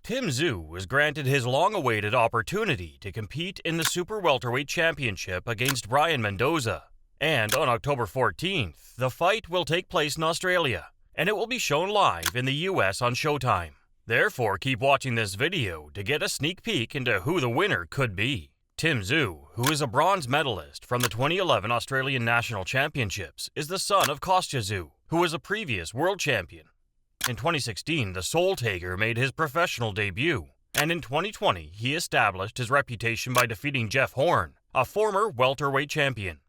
Tim Tszyu was granted his long-awaited opportunity to compete in the Super Welterweight Championship against Brian Mendoza. And on October 14th, the fight will take place in Australia, and it will be shown live in the US on Showtime. Therefore, keep watching this video to get a sneak peek into who the winner could be. Tim Tszyu, who is a bronze medalist from the 2011 Australian National Championships, is the son of Kostya Tszyu, who was a previous world champion. In 2016, the Soul Taker made his professional debut, and in 2020, he established his reputation by defeating Jeff Horn, a former welterweight champion.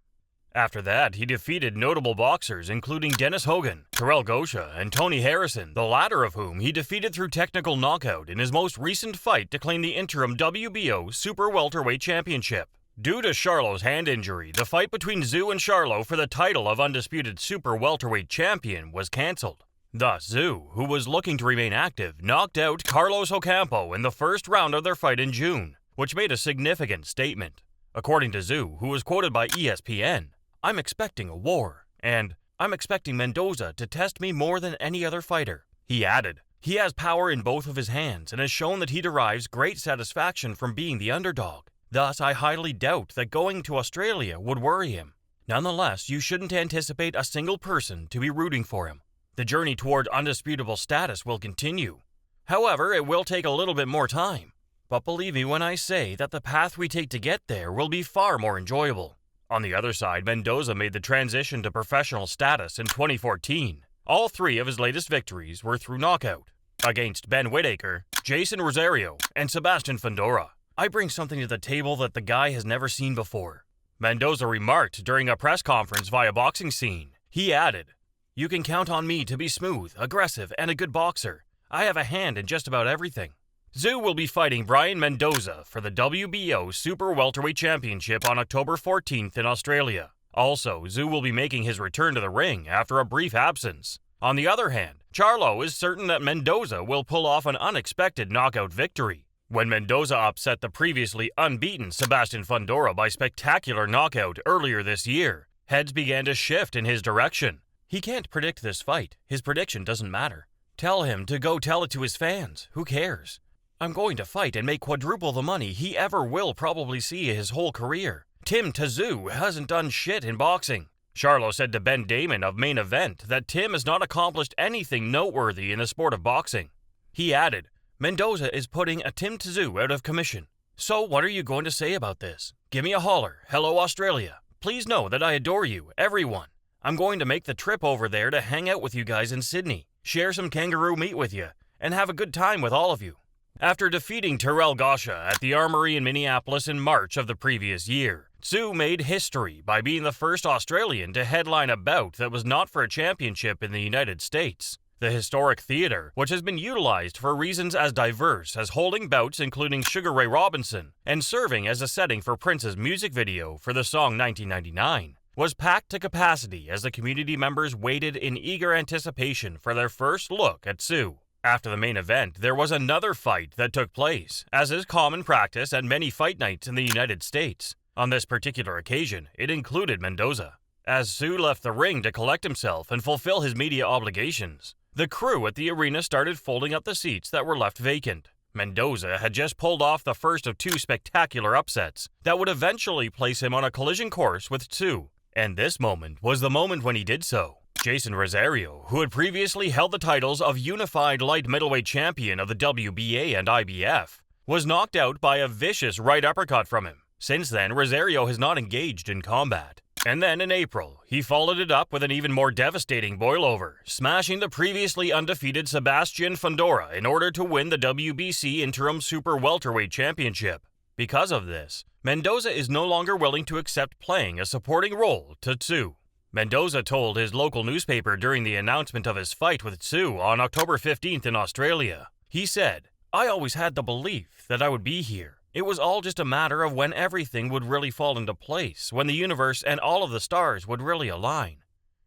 After that, he defeated notable boxers including Dennis Hogan, Terrell Gosha, and Tony Harrison, the latter of whom he defeated through technical knockout in his most recent fight to claim the interim WBO Super Welterweight Championship. Due to Charlo's hand injury, the fight between Tszyu and Charlo for the title of undisputed Super Welterweight Champion was cancelled. Thus, Tszyu, who was looking to remain active, knocked out Carlos Ocampo in the first round of their fight in June, which made a significant statement. According to Tszyu, who was quoted by ESPN, "I'm expecting a war, and I'm expecting Mendoza to test me more than any other fighter." He added, "He has power in both of his hands and has shown that he derives great satisfaction from being the underdog. Thus, I highly doubt that going to Australia would worry him. Nonetheless, you shouldn't anticipate a single person to be rooting for him. The journey toward undisputable status will continue. However, it will take a little bit more time. But believe me when I say that the path we take to get there will be far more enjoyable." On the other side, Mendoza made the transition to professional status in 2014. All three of his latest victories were through knockout, against Ben Whittaker, Jason Rosario, and Sebastian Fundora. "I bring something to the table that the guy has never seen before," Mendoza remarked during a press conference via Boxing Scene. He added, "You can count on me to be smooth, aggressive, and a good boxer. I have a hand in just about everything." Tszyu will be fighting Brian Mendoza for the WBO Super Welterweight Championship on October 14th in Australia. Also, Tszyu will be making his return to the ring after a brief absence. On the other hand, Charlo is certain that Mendoza will pull off an unexpected knockout victory. When Mendoza upset the previously unbeaten Sebastian Fundora by spectacular knockout earlier this year, heads began to shift in his direction. He can't predict this fight. His prediction doesn't matter. Tell him to go tell it to his fans. Who cares? I'm going to fight and make quadruple the money he ever will probably see his whole career. Tim Tszyu hasn't done shit in boxing. Charlo said to Ben Damon of Main Event that Tim has not accomplished anything noteworthy in the sport of boxing. He added, "Mendoza is putting a Tim Tszyu out of commission. So what are you going to say about this? Give me a holler. Hello, Australia. Please know that I adore you, everyone. I'm going to make the trip over there to hang out with you guys in Sydney, share some kangaroo meat with you, and have a good time with all of you." After defeating Terrell Gosha at the Armory in Minneapolis in March of the previous year, Tszyu made history by being the first Australian to headline a bout that was not for a championship in the United States. The historic theater, which has been utilized for reasons as diverse as holding bouts including Sugar Ray Robinson and serving as a setting for Prince's music video for the song 1999, was packed to capacity as the community members waited in eager anticipation for their first look at Tszyu. After the main event, there was another fight that took place, as is common practice at many fight nights in the United States. On this particular occasion, it included Mendoza. As Tszyu left the ring to collect himself and fulfill his media obligations, the crew at the arena started folding up the seats that were left vacant. Mendoza had just pulled off the first of two spectacular upsets that would eventually place him on a collision course with Tszyu. And this moment was the moment when he did so. Jason Rosario, who had previously held the titles of Unified Light Middleweight Champion of the WBA and IBF, was knocked out by a vicious right uppercut from him. Since then, Rosario has not engaged in combat. And then in April, he followed it up with an even more devastating boilover, smashing the previously undefeated Sebastian Fundora in order to win the WBC Interim Super Welterweight Championship. Because of this, Mendoza is no longer willing to accept playing a supporting role to Tszyu. Mendoza told his local newspaper during the announcement of his fight with Tszyu on October 15th in Australia. He said, "I always had the belief that I would be here. It was all just a matter of when everything would really fall into place, when the universe and all of the stars would really align."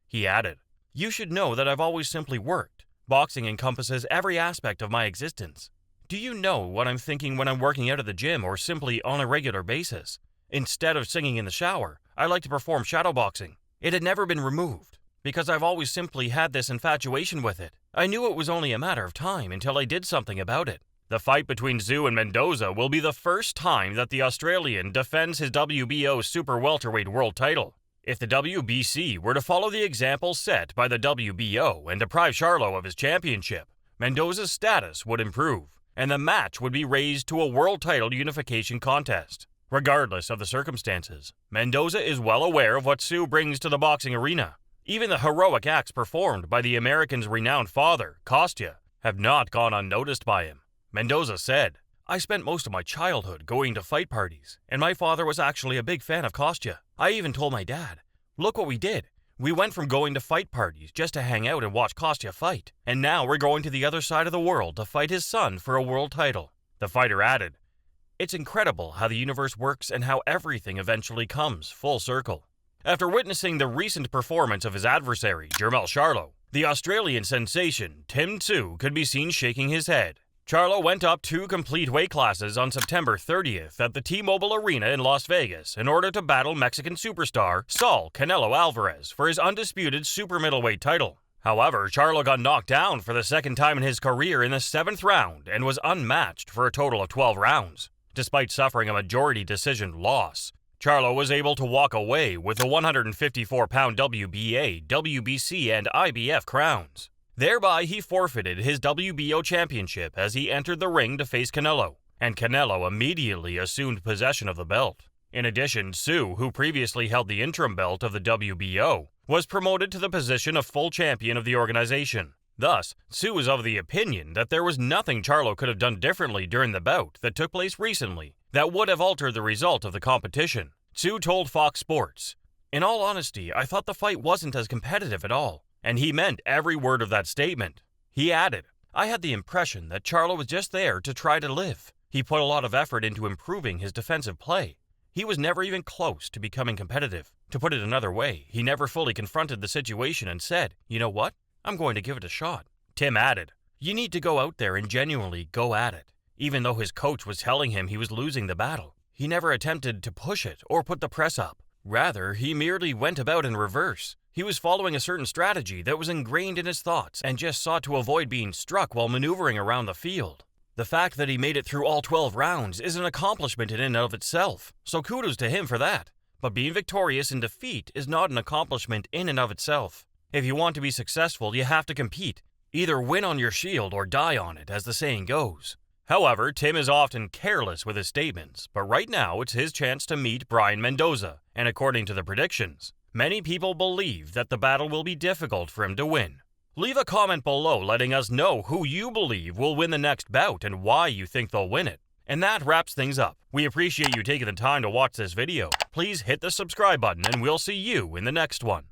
He added, "You should know that I've always simply worked. Boxing encompasses every aspect of my existence. Do you know what I'm thinking when I'm working out at the gym or simply on a regular basis? Instead of singing in the shower, I like to perform shadowboxing. It had never been removed, because I've always simply had this infatuation with it. I knew it was only a matter of time until I did something about it. The fight between Tszyu and Mendoza will be the first time that the Australian defends his WBO super welterweight world title. If the WBC were to follow the example set by the WBO and deprive Charlo of his championship, Mendoza's status would improve, and the match would be raised to a world title unification contest. Regardless of the circumstances, Mendoza is well aware of what Tszyu brings to the boxing arena. Even the heroic acts performed by the American's renowned father, Kostya, have not gone unnoticed by him. Mendoza said, "I spent most of my childhood going to fight parties, and my father was actually a big fan of Kostya. I even told my dad, look what we did. We went from going to fight parties just to hang out and watch Kostya fight, and now we're going to the other side of the world to fight his son for a world title." The fighter added, "It's incredible how the universe works and how everything eventually comes full circle." After witnessing the recent performance of his adversary, Jermell Charlo, the Australian sensation Tim Tszyu could be seen shaking his head. Charlo went up 2 complete weight classes on September 30th at the T-Mobile Arena in Las Vegas in order to battle Mexican superstar Saul Canelo Alvarez for his undisputed super middleweight title. However, Charlo got knocked down for the second time in his career in the 7th round and was unmatched for a total of 12 rounds. Despite suffering a majority decision loss, Charlo was able to walk away with the 154-pound WBA, WBC, and IBF crowns. Thereby, he forfeited his WBO championship as he entered the ring to face Canelo, and Canelo immediately assumed possession of the belt. In addition, Tszyu, who previously held the interim belt of the WBO, was promoted to the position of full champion of the organization. Thus, Tszyu is of the opinion that there was nothing Charlo could have done differently during the bout that took place recently that would have altered the result of the competition. Tszyu told Fox Sports, "In all honesty, I thought the fight wasn't as competitive at all." And he meant every word of that statement. He added, "I had the impression that Charlo was just there to try to live. He put a lot of effort into improving his defensive play. He was never even close to becoming competitive. To put it another way, he never fully confronted the situation and said, 'You know what? I'm going to give it a shot.'" Tim added, "You need to go out there and genuinely go at it. Even though his coach was telling him he was losing the battle, he never attempted to push it or put the press up. Rather, he merely went about in reverse. He was following a certain strategy that was ingrained in his thoughts and just sought to avoid being struck while maneuvering around the field. The fact that he made it through all 12 rounds is an accomplishment in and of itself, so kudos to him for that. But being victorious in defeat is not an accomplishment in and of itself. If you want to be successful, you have to compete. Either win on your shield or die on it, as the saying goes." However, Tim is often careless with his statements, but right now it's his chance to meet Brian Mendoza, and according to the predictions, many people believe that the battle will be difficult for him to win. Leave a comment below letting us know who you believe will win the next bout and why you think they'll win it. And that wraps things up. We appreciate you taking the time to watch this video. Please hit the subscribe button and we'll see you in the next one.